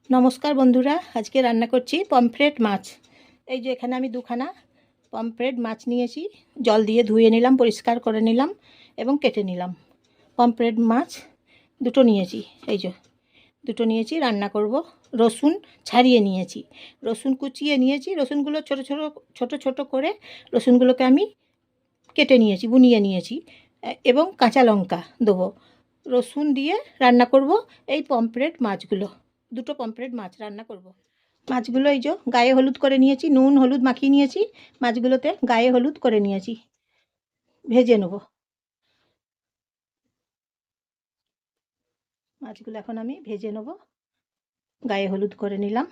নমস্কার বন্ধুরা, আজকে রান্না করছি পমফ্রেট মাছ। এই যে এখানে আমি দুখানা পমফ্রেট মাছ নিয়েছি, জল দিয়ে ধুয়ে নিলাম, পরিষ্কার করে নিলাম এবং কেটে নিলাম। পমফ্রেট মাছ দুটো নিয়েছি, এই যে দুটো নিয়েছি, রান্না করব। রসুন ছাড়িয়ে নিয়েছি, রসুন কুচিয়ে নিয়েছি, রসুনগুলো ছোট ছোট ছোট ছোট করে রসুনগুলোকে আমি কেটে নিয়েছি, বুনিয়ে নিয়েছি এবং কাঁচা লঙ্কা দেবো। রসুন দিয়ে রান্না করব এই পমফ্রেট মাছগুলো। দুটো পমফ্রেট মাছ রান্না করব। মাছগুলো এই যে গায়ে হলুদ করে নিয়েছি, নুন হলুদ মাখিয়ে নিয়েছি, মাছগুলোতে গায়ে হলুদ করে নিয়েছি, ভেজে নেব মাছগুলো। এখন আমি ভেজে নেব, গায়ে হলুদ করে নিলাম।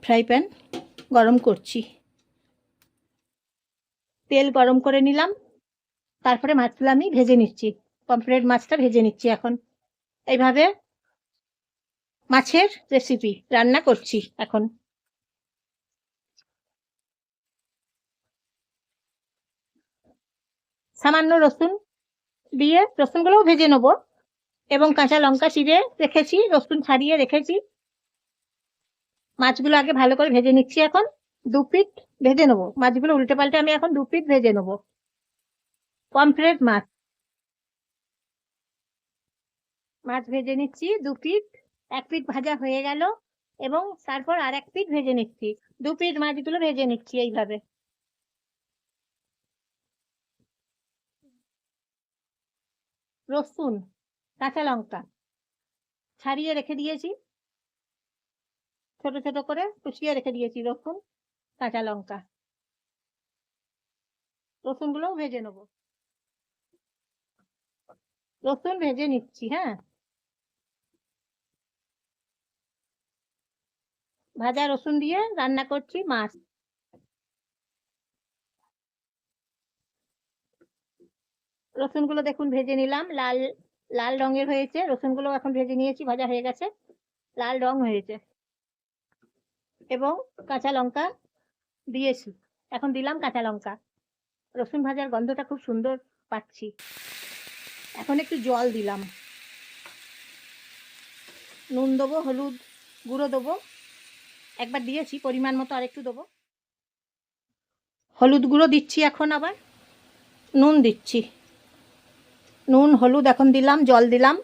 ফ্রাই প্যান গরম করছি, তেল গরম করে নিলাম, তারপরে মাছগুলো আমি ভেজে নিচ্ছি। পমফ্রেট মাছটা ভেজে নিচ্ছি এখন। এইভাবে মাছের রেসিপি রান্না করছি এখন। সামান্য রসুন দিয়ে রসুনগুলোও ভেজে নেব এবং কাঁচা লঙ্কা চিড়ে রেখেছি, রসুন ছাড়িয়ে রেখেছি। মাছগুলো আগে ভালো করে ভেজে নিচ্ছি এখন। দু পিঠ ভেজে নেবো মাছগুলো, উল্টে পাল্টে আমি এখন দু পিঠ ভেজে নেবো। পমফ্রেট মাছ, মাছ ভেজে নিচ্ছি দু পিঠ। এক পিঠ ভাজা হয়ে গেল এবং তারপর আর এক পিঠ ভেজে নিচ্ছি। দু পিঠ মাছগুলো ভেজে নিচ্ছি এইভাবে। রসুন, কাঁচা লঙ্কা ছাড়িয়ে রেখে দিয়েছি, ছোট ছোট করে কুচিয়ে রেখে দিয়েছি রসুন, কাঁচা লঙ্কা। রসুনগুলোও ভেজে নেবো, রসুন ভেজে নিচ্ছি। হ্যাঁ, ভাজা রসুন দিয়ে রান্না করছি মাছ। রসুনগুলো দেখুন ভেজে নিলাম, লাল লাল রঙের হয়েছে রসুনগুলো। এখন ভেজে নিয়েছি, ভাজা হয়ে গেছে, লাল রং হয়েছে। এবং কাঁচা লঙ্কা দিয়েছি, এখন দিলাম কাঁচা লঙ্কা। রসুন ভাজার গন্ধটা খুব সুন্দর পাচ্ছি। এখন একটু জল দিলাম, নুন দেবো, হলুদ গুঁড়ো দেবো, একবার দিয়েছি, পরিমাণ মতো আর একটু দেবো। হলুদ গুঁড়ো দিচ্ছি এখন, আবার নুন দিচ্ছি, নুন হলুদ এখন দিলাম, জল দিলাম।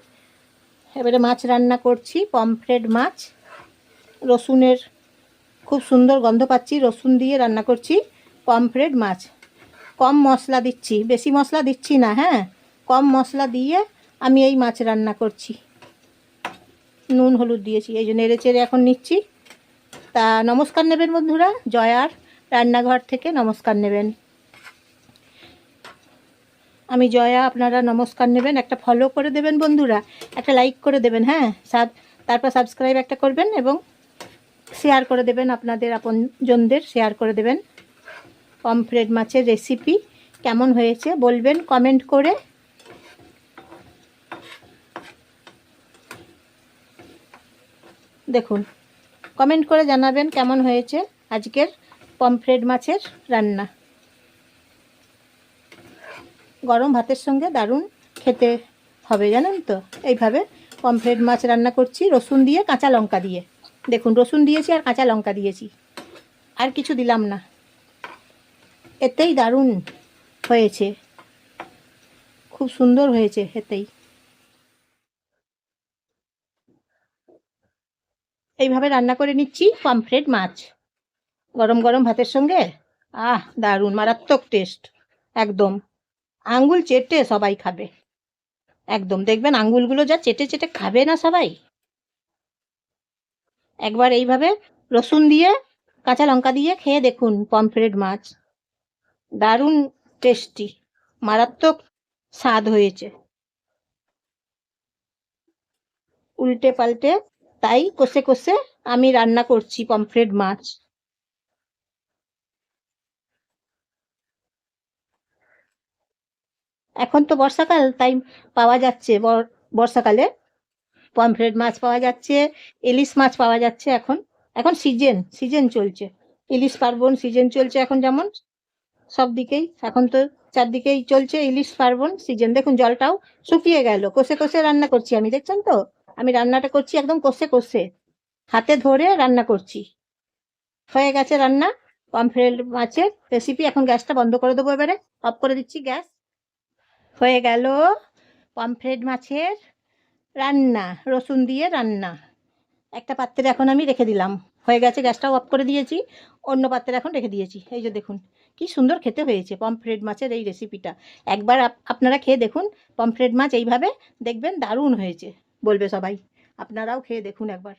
এবারে মাছ রান্না করছি, পমফ্রেট মাছ। রসুনের খুব সুন্দর গন্ধ পাচ্ছি, রসুন দিয়ে রান্না করছি পমফ্রেট মাছ। কম মশলা দিচ্ছি, বেশি মশলা দিচ্ছি না। হ্যাঁ, কম মশলা দিয়ে আমি এই মাছ রান্না করছি। নুন হলুদ দিয়েছি, এই যে নেড়ে চেড়ে এখন নিচ্ছি। তা নমস্কার নেবেন বন্ধুরা, জয়ার রান্নাঘর থেকে নমস্কার নেবেন। আমি জয়া, আপনারা নমস্কার নেবেন। একটা ফলো করে দেবেন বন্ধুরা, একটা লাইক করে দেবেন। হ্যাঁ, তারপর সাবস্ক্রাইব একটা করবেন এবং শেয়ার করে দেবেন, আপনাদের আপনজনদের শেয়ার করে দেবেন। পমফ্রেট মাছের রেসিপি কেমন হয়েছে বলবেন কমেন্ট করে। দেখুন, কমেন্ট করে জানাবেন কেমন হয়েছে আজকের পমফ্রেট মাছের রান্না। গরম ভাতের সঙ্গে দারুণ খেতে হবে, জানেন তো। এইভাবে পমফ্রেট মাছ রান্না করছি রসুন দিয়ে, কাঁচা লঙ্কা দিয়ে। দেখুন, রসুন দিয়েছি আর কাঁচা লঙ্কা দিয়েছি, আর কিছু দিলাম না। এতেই দারুণ হয়েছে, খুব সুন্দর হয়েছে এতেই। এইভাবে রান্না করে নিচ্ছি পমফ্রেট মাছ গরম গরম ভাতের সঙ্গে। দারুণ, মারাত্মক টেস্ট একদম। আঙ্গুল চেটে সবাই খাবে, একদম দেখবেন আঙ্গুলগুলো যা চেটে চেটে খাবে না সবাই। একবার এইভাবে রসুন দিয়ে, কাঁচা লঙ্কা দিয়ে খেয়ে দেখুন পমফ্রেট মাছ, দারুণ টেস্টি, মারাত্মক স্বাদ হয়েছে। উল্টে পাল্টে তাই কষে কষে আমি রান্না করছি পমফ্রেট মাছ। এখন তো বর্ষাকাল, তাই পাওয়া যাচ্ছে বর্ষাকালে পমফ্রেট মাছ পাওয়া যাচ্ছে, ইলিশ মাছ পাওয়া যাচ্ছে। এখন এখন সিজন চলছে, ইলিশ পার্বণ সিজন চলছে এখন। যেমন সব দিকেই। এখন তো চারদিকেই চলছে ইলিশ পার্বণ সিজন। দেখুন জলটাও শুকিয়ে গেল। কষে কষে রান্না করছি আমি, দেখছেন তো? আমি রান্নাটা করছি একদম কষে কষে, হাতে ধরে রান্না করছি। হয়ে গেছে রান্না পমফ্রেট মাছের রেসিপি। এখন গ্যাসটা বন্ধ করে দেবো, এবারে অফ করে দিচ্ছি গ্যাস। হয়ে গেল পমফ্রেট মাছের রান্না, রসুন দিয়ে রান্না। একটা পাত্রে এখন আমি রেখে দিলাম। হয়ে গেছে, গ্যাসটাও অফ করে দিয়েছি, অন্য পাত্রে এখন রেখে দিয়েছি। এই যে দেখুন কি সুন্দর খেতে হয়েছে পমফ্রেট মাছের এই রেসিপিটা। একবার আপনারা খেয়ে দেখুন পমফ্রেট মাছ এইভাবে, দেখবেন দারুণ হয়েছে, বলবে সবাই। আপনারাও খেয়ে দেখুন একবার।